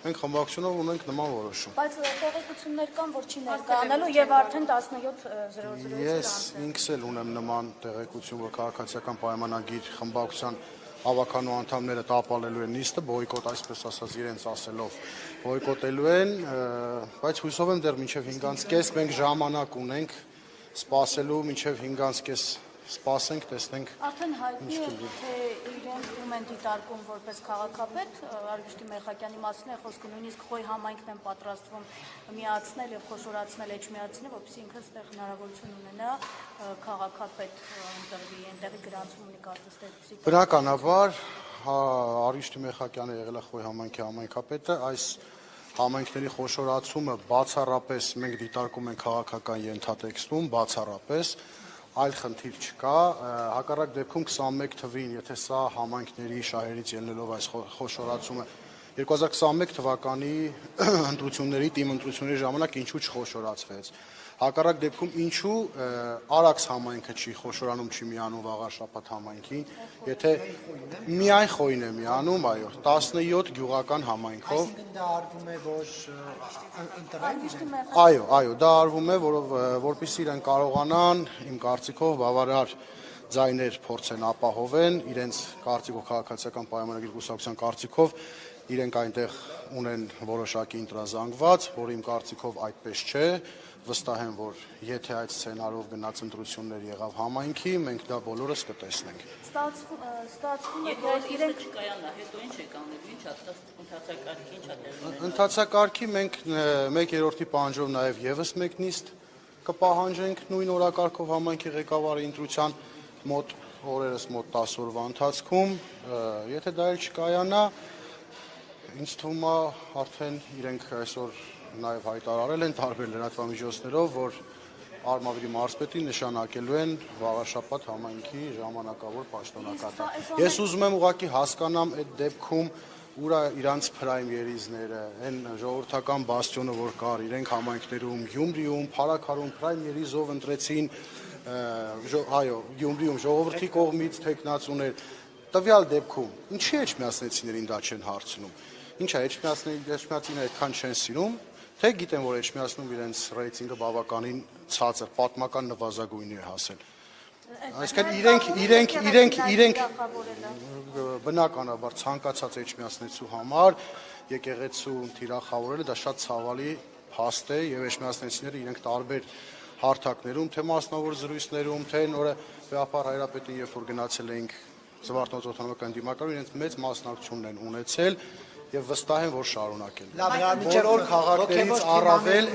մենք խմբակցությունով ունենք նման որոշում։ Բայց տեղեկություններ կան, որ չի ներկայանալու եւ արդեն 17:00-ից Ես ինքս էլ ունեմ նման տեղեկություն, որ քաղաքացիական պայմանագիր խմբակցության ավականու անդամները տապալելու են նիստը, բոյկոտ, այսպես ասած, իրենց ասելով բոյկոտելու են, բայց հույսով եմ դեռ մինչև 5:30 մենք ժամանակ ունենք սպասելու, մինչև 5:30 սպասենք, տեսնենք։ Արդեն հայտնի է, թե իրենք ում են դիտարկում որպես քաղաքապետ, Արվեստի Մեխակյանի մասին է խոսքը, նույնիսկ Խոյ համայնքն են պատրաստվում միացնել եւ խոշորացնել Էջմիածինը, որպեսզի ինքը այդտեղ հնարավորություն ունենա քաղաքապետ ընտրվի, այնտեղի գրանցում ունի կարծես թե։ Բնականաբար Արվեստի Մեխակյանը եղել է Խոյ համայնքի համայնքապետը, այս համայնքների խոշորացումը բացառապես մենք դիտարկում ենք քաղաքական ենթատեքստում, բացառապես այլ խնդիր չկա, հակառակ դեպքում 21 թվին, եթե սա համայնքների շահերից ելնելով այս խոշորացումը 2021 թվականի ընտրությունների, թիմ ընտրությունների ժամանակ ինչու չխոշորացվեց, հակառակ դեպքում ինչու Արաքս համայնքը չի խոշորանում, չի միանում Վաղարշապատ համայնքին, եթե միայն Խոյն է միանում, այո, 17 գյուղական համայնքով։ Այսինքն դա արվում է, որ ընտրեն։ Այո, դա արվում է, որպեսզի իրեն կարողանան, իմ կարծիքով, բավարար ձայներ փորձեն ապահովեն, իրենց կարծիքով քաղաքացիական պայմանագրի կուսակցության կարծիքով իրենք այնտեղ ունեն որոշակի ընտրազանգված, որ իմ կարծիքով այդպես չէ, վստահ եմ, որ եթե այդ սցենարով գնաց ընտրություններ եղավ համայնքի, մենք դա բոլորս կտեսնենք։ Ստացվում է, որ իրենք կայանա, հետո ինչ է կանելու, ինչ է ընթացակարգի, ինչ է տեղի։ Ընթացակարգի մենք 1/3-ի պահանջով նաև եւս մեկ նիստ կպահանջենք նույն օրակարգով համայնքի ղեկավարի ընտրության մոտ օրերս մոտ 10 օրվա ընթացքում, եթե դա էլ չկայանա, ինձ թվում է արդեն իրենք այսօր նաև հայտարարել են տարբեր լրատվամիջոցներով, որ Արմավիրի մարզպետին նշանակելու են Վաղարշապատ համայնքի ժամանակավոր պաշտոնակատար։ Ես ուզում եմ ուղղակի հասկանամ այդ դեպքում ուր է իրանց փրայմ երիզները, այն ժողովրդական բաստիոնը, որ կար իրենք համայնքներում, Գյումրիում, Փարաքարում փրայմ երիզով ընտրեցին, այո, Գյումրիում ժողովրդի կողմից թեկնածուներ։ Տվյալ դեպքում ինչի էջմիածնեցիներին դա չեն հարցնում։ Ինչա էջմիածները այդքան չեն սիրում, թե գիտեն, որ Էջմիածնում իրենց ռեյտինգը բավականին ցածր, պատմական նվազագույնի է հասել։ Այսինքն իրենք բնականաբար ցանկացած Էջմիածնեցու համար եկեղեցու թիրախավորելը դա շատ ցավալի փաստ է եւ Էջմիածնեցիները իրենք տարբեր հարթակներում, թե մասնավոր զրույցներում, թե նորը Վեհապար Հայրապետին երբ որ գնացել էինք Զվարթնոց օդանավական դիմակայում, իրենց մեծ մասնակցությունն են ունեցել եւ վստահ եմ, որ շարունակել։ Բոլոր քաղաքներից առավել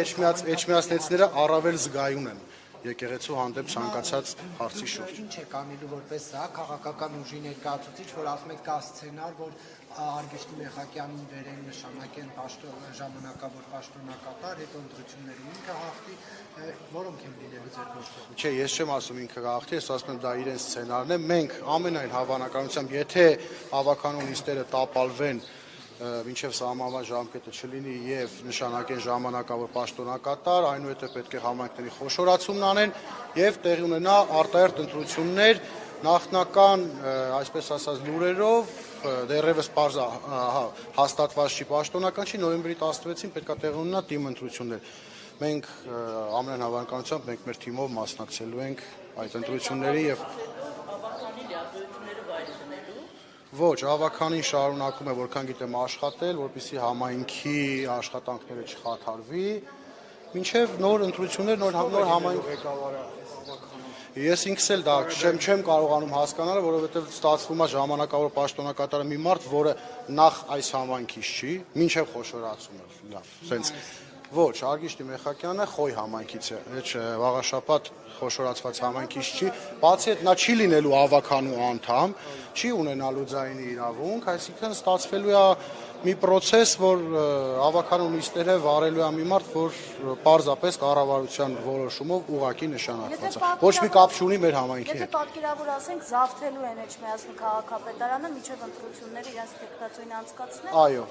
էջմիածնեցիները առավել զգայուն են եկեղեցու հանդեպ ցանկացած հարցի շուրջ։ Ինչ է կանելու որպես սա քաղաքական ուժի ներկայացուցիչ, որ ասում եք կա սցենար, որ Արվեստի Մեխակյանին վերեն նշանակեն ժամանակավոր պաշտոնակատար, հետո ընտրություններում ինքը հաղթի, որոնք են լինելու ձեր գործողությունը։ Չէ, ես չեմ ասում ինքը կհաղթի, ես ասում եմ դա իրենց սցենարն է։ Մենք ամենայն հավանականությամբ, եթե ավականու նիստերը տապալվեն մինչև սահմանված ժամկետը չլինի եւ նշանակեն ժամանակավոր պաշտոնակատար, այնուհետեւ պետք է համայնքների խոշորացումն անեն եւ տեղի ունենա արտահերթ ընտրություններ նախնական, այսպես ասած, լուրերով, դեռևս պարզ հաստատված չի պաշտոնական չի, նոյեմբերի 16-ին պետք է տեղի ունենա թիմ ընտրություններ։ Մենք ամենայն հավանականությամբ մենք մեր թիմով մասնակցելու ենք այդ ընտրությունների եւ Ոչ, ավականին շարունակում է, որքան գիտեմ աշխատել, որպեսզի համայնքի աշխատանքները չխաթարվի, մինչև նոր ընտրություններ, նոր համայնք։ Ես ինքս էլ դա չեմ կարողանում հասկանալ, որովհետև ստացվում է ժամանակավոր պաշտոնակատարը մի մարդ, որը նախ այս համայնքից չի, մինչև խոշորացումը, լավ, սենց։ Ոչ, Արվեստի Մեխակյանը Խոյ համայնքից է, Վաղարշապատ խոշորացված համայնքից չի, բացի այդ նա չի լինելու ավականու անդամ, չի ունենալու ձայնի իրավունք, այսինքն ստացվելու է մի պրոցես, որ ավականու նիստերը վարելու է մի մարդ, որ պարզապես կառավարության որոշումով ուղղակի նշանակված է։ Ոչ մի կապ չունի մեր համայնքի հետ։ Եթե պատկերավոր ասենք զավթելու են Էջմիածնի քաղաքապետարանը միջև ընտրությունները իրենց տեխնացույն անցկացնել։ Այո։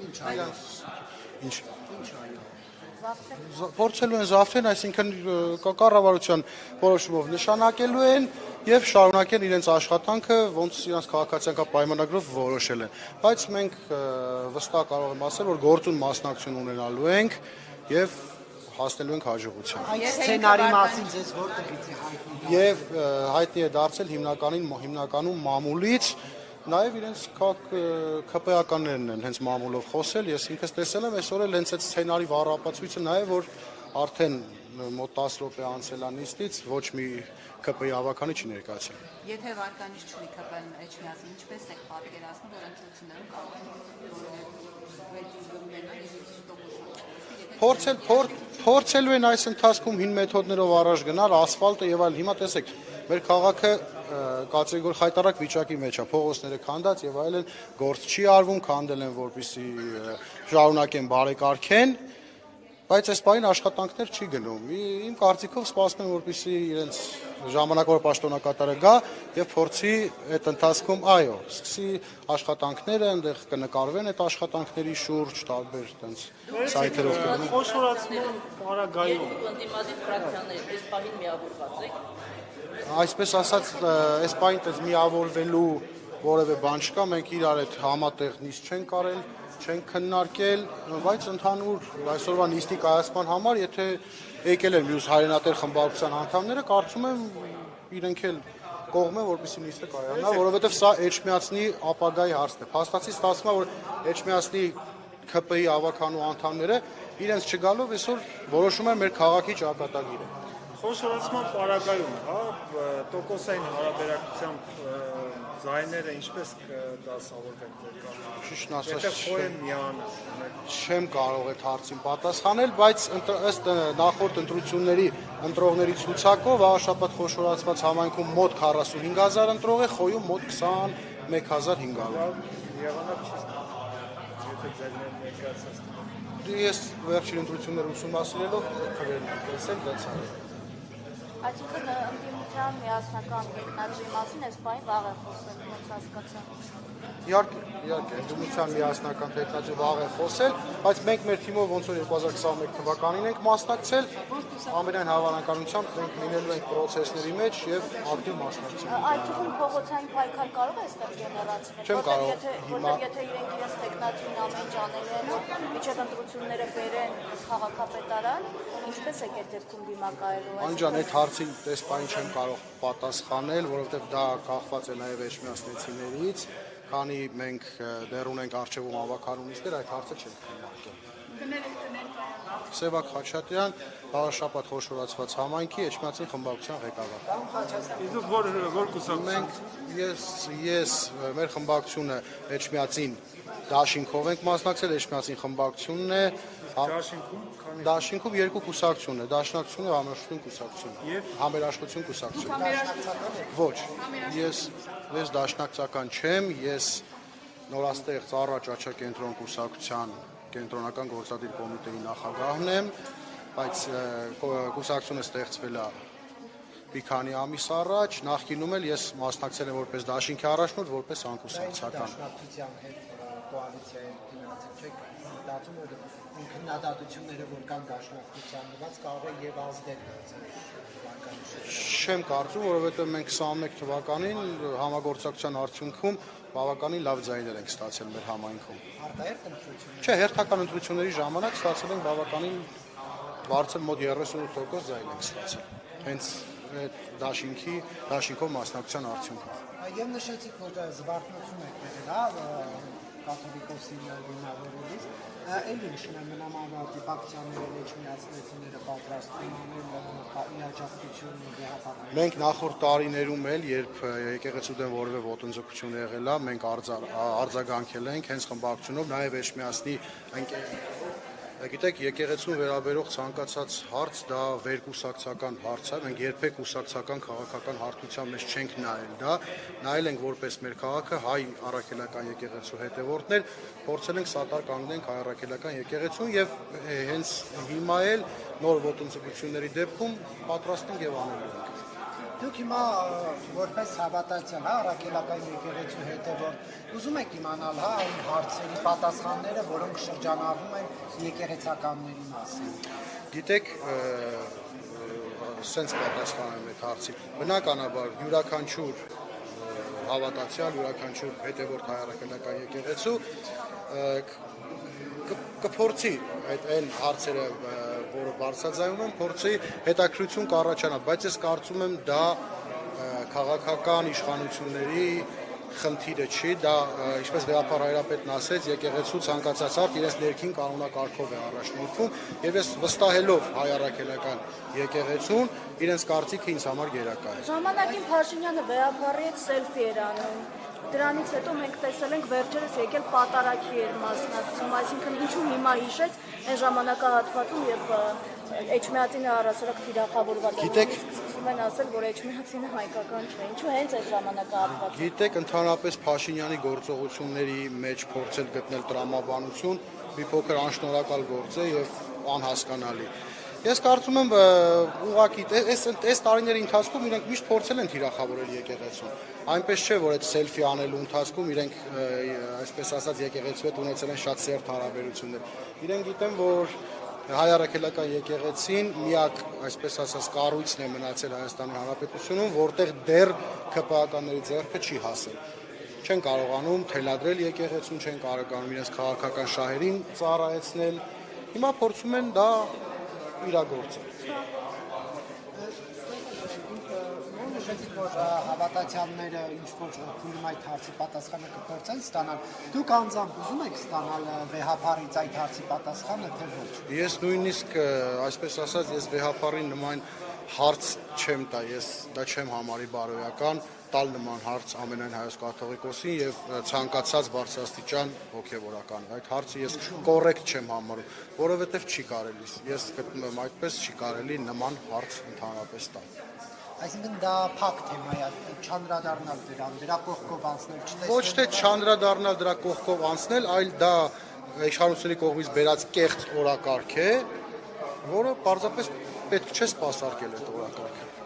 Ինչ այո։ Ինչ։ Ինչ այո։ Փորձելու են զավթեն, այսինքն կառավարության որոշումով նշանակելու են եւ շարունակեն իրենց աշխատանքը, ոնց իրենց քաղաքացիական պայմանագրով որոշել են։ Բայց մենք վստահ կարող եմ ասել, որ գործուն մասնակցություն ունենալու ենք եւ հասնելու ենք հաջողության։ Այդ սցենարի մասին ձեզ որտեղից է հայտնի։ Եվ հայտնի է դարձել հիմնականում մամուլից, նաև իրենց ԿՊ-ականներն են հենց մամուլով խոսել, ես ինքս տեսել եմ այսօր էլ հենց այդ սցենարի վառապացույցը նաև որ արդեն մոտ 10 րոպե անցել է նիստից, ոչ մի ԿՊ-ի ավականի չի ներկայացել։ Եթե վարկանիշ չունի ԿՊ-ն Էջմիածին, ինչպես եք պատկերացնում, որ ընտրություններում կարող են Փորձելու են այս ընթացքում հին մեթոդներով առաջ գնալ, ասֆալտը եւ այլ։ Հիմա տեսեք, մեր քաղաքը կատեգոր խայտարակ վիճակի մեջ է, փողոցները քանդած եւ այլն, գործ չի արվում, քանդել են, որպեսզի շարունակեն բարեկարգեն, բայց այս բանին աշխատանքներ չի գնում։ Իմ կարծիքով սպասում են, որպեսզի իրենց ժամանակավոր պաշտոնակատարը գա եւ փորձի այդ ընթացքում, այո, սկսի աշխատանքները, այնտեղ կնկարվեն այդ աշխատանքների շուրջ, տարբեր այդպես սայթերով կգնան։ Խոշորացման պարագայում Ընդդիմադիր ֆրակցիաները այս պահին միավորված եք։ Այսպես ասած, այս բանին դες միավորվելու որևէ բան չկա, մենք իրար այդ համատեղ նիստ չենք արել, չենք քննարկել, բայց ընդհանուր այսօրվա նիստի կայացման համար, եթե եկել են մյուս հայրենատեր խմբակցության անդամները, կարծում եմ իրենք էլ կողմ են, որպեսզի նիստը կայանա, որովհետև սա Էջմիածնի ապագայի հարցն է։ Փաստացի ստացվում է, որ Էջմիածնի ԿՊ-ի ավականու անդամները իրենց չգալով այսօր որոշում են մեր քաղաքի ճակատագիրը։ խոշորացման պարագայում, տոկոսային հարաբերակցությամբ ձայները ինչպես կդասավորվեն ձեր կողմից։ Ճիշտն ասած, Եթե խոյեն միանա։ չեմ կարող այդ հարցին պատասխանել, բայց ըստ նախորդ ընտրությունների ընտրողների ցուցակով շաբաթ խոշորացված համայնքում մոտ 45000 ընտրող է, խոյում մոտ 21500։ Եղանակ չի ստացվում։ Եթե ձեր ներկայացած Ես վերջին ընտրությունները ուսումնասիրելով քվերն եմ տեսել, դարձել։ Այսինքն ընդդիմության միասնական գետնադրի մասին այս բանի վաղ է խոսել, ոնց հասկացա։ Իհարկե, ընդդիմության միասնական տեխնացի վաղ է խոսել, բայց մենք մեր թիմով ոնց որ 2021 թվականին ենք մասնակցել, ամենայն հավանականությամբ մենք լինելու ենք process-ների մեջ եւ ակտիվ մասնակցել։ Այդ թվում փողոցային պայքար կարող է այստեղ գեներացվել, Չեմ կարող որտեղ եթե իրենք իրենց տեխնացին ամեն ինչ անելու են, միջև ընտրությունները բերեն քաղաքապետարան, ինչպես է այդ դեպքում դիմակայելու։ Անջան, այդ հարցին այս բանի չեմ կարող պատասխանել, որովհետեւ դա կախված է նաեւ էջմիածնեցիներից, քանի մենք դեռ ունենք արխիվում ավականունիստներ, այդ հարցը չենք քննարկել։ Սևակ Խաչատրյան, Շաբաթ խոշորացված համայնքի Էջմիածին խմբակցության ղեկավար։ Իսկ որ կուսակցություն։ Ես մեր խմբակցությունը Էջմիածին դաշինքով ենք մասնակցել, Էջմիածին խմբակցությունն է Դաշինքում երկու կուսակցություն է, Դաշնակցությունը, Համերաշխություն կուսակցությունը։ Համերաշխություն կուսակցությունը։ Ոչ, ես դաշնակցական չեմ, ես նորաստեղծ առաջ Աչակենտրոն կուսակցության կենտրոնական գործադիր կոմիտեի նախագահն եմ, բայց կուսակցությունը ստեղծվել է մի քանի ամիս առաջ, նախկինում էլ ես մասնակցել եմ որպես դաշինքի առաջնորդ, որպես անկուսակցական։ Դաշնակցության հետ կոալիցիայի դիմացել չեք մտածում, որ քննադատությունները որ կան դաշնակցության նվաց կարող է եւ ազդել Չեմ կարծում, որովհետեւ մենք 21 թվականին համագործակցության արդյունքում բավականին լավ ձայներ ենք ստացել մեր համայնքում։ Արտահերթ ընտրություններ։ Չէ, հերթական ընտրությունների ժամանակ ստացել ենք բավականին բարձր մոտ 38% ձայն ենք ստացել։ Հենց դաշինքով մասնակցության արդյունքում։ Եվ նշեցիք, որ զվարթնություն եք եղել, կաթոլիկոսի հիմնավորելիս, էլ ինչն է մնամանավարդի բակցիաները Էջմիածնեցիները պատրաստվում անել իաջակցություն դեպի Մենք նախորդ տարիներում էլ, երբ եկեղեցու դեմ որևէ ոտնձգություն եղել է, մենք արձագանքել ենք հենց խմբակցությունով, նաև Էջմիածնի Գիտեք, եկեղեցուն վերաբերող ցանկացած հարց դա վերկուսակցական հարց է, մենք երբեք կուսակցական քաղաքական հարթության մեջ չենք նայել դա, նայել ենք որպես մեր քաղաքը հայ առաքելական եկեղեցու հետևորդներ, փորձել ենք սատար կանգնենք հայ առաքելական եկեղեցուն եւ հենց հիմա էլ նոր ոտնձգությունների դեպքում պատրաստ ենք եւ անելու ենք։ Դուք հիմա որպես հավատացյալ, հա, առաքելական եկեղեցու հետևորդ ուզում եք իմանալ, հա, այն հարցերի պատասխանները, որոնք շրջանառվում են եկեղեցականների մասին։ Գիտեք, սենց պատասխանեմ այդ հարցի։ Բնականաբար յուրաքանչյուր հավատացյալ, յուրաքանչյուր հետևորդ հայ առաքելական եկեղեցու կփորձի այն հարցերը, որը բարձրաձայնում են, փորձի հետաքրքրություն կառաջանա, բայց ես կարծում եմ դա քաղաքական իշխանությունների խնդիրը չի, դա ինչպես Վեհապար Հայրապետն ասեց, եկեղեցու ցանկացած հարց իրենց ներքին կանոնակարգով է առաջնորդվում, եւ ես վստահելով հայ առաքելական եկեղեցուն, իրենց կարծիքը ինձ համար գերակա է։ Ժամանակին Փաշինյանը Վեհապարի հետ սելֆի էր անում։ Դրանից հետո մենք տեսել ենք վերջերս եկել պատարագի էր մասնակցում, այսինքն ինչու հիմա հիշեց այն ժամանակահատվածում, երբ Էջմիածինը առասարակ թիրախավորված է։ Գիտեք, սկսում են ասել, որ Էջմիածինը հայկական չէ։ Ինչու հենց այդ ժամանակահատվածում։ Գիտեք, ընդհանրապես Փաշինյանի գործողությունների մեջ փորձել գտնել տրամաբանություն մի փոքր անշնորհակալ գործ է եւ անհասկանալի։ Ես կարծում եմ ուղղակի այս տարիների ընթացքում իրենք միշտ փորձել են թիրախավորել եկեղեցուն։ Այնպես չէ, որ այդ սելֆի անելու ընթացքում իրենք, այսպես ասած, եկեղեցու հետ ունեցել են շատ սերտ հարաբերություններ։ Իրենք գիտեն, որ հայ առաքելական եկեղեցին միակ, այսպես ասած, կառույցն է մնացել Հայաստանի Հանրապետությունում, որտեղ դեռ ԿՊԱ-ականների ձեռքը չի հասել։ Չեն կարողանում թելադրել եկեղեցուն, չեն կարողանում իրենց քաղաքական շահերին ծառայեցնել։ Հիմա փորձում են դա իրագործել։ Նշեցիք, որ հավատացյալները ինչ-որ փուլում այդ հարցի պատասխանը կփորձեն ստանալ։ Դուք անձամբ ուզում եք ստանալ Վեհապարից այդ հարցի պատասխանը, թե ոչ։ Ես նույնիսկ, այսպես ասած, ես Վեհապարին նման հարց չեմ տա, ես դա չեմ համարի բարոյական, տալ նման հարց ամենայն հայոց կաթողիկոսին եւ ցանկացած բարձրաստիճան հոգեվորական։ Այդ հարցը ես կոռեկտ չեմ համարում, որովհետեւ չի կարելի։ Ես գտնում եմ այդպես չի կարելի նման հարց ընդհանրապես տալ։ Այսինքն դա փակ թեմա է, չանդրադառնալ դրան, դրա կողքով անցնել, չտեսնել։ Ոչ թե չանդրադառնալ դրա կողքով անցնել, այլ դա իշխանությունների կողմից բերած կեղծ օրակարգ է, որը պարզապես պետք չէ սպասարկել այդ օրակարգը։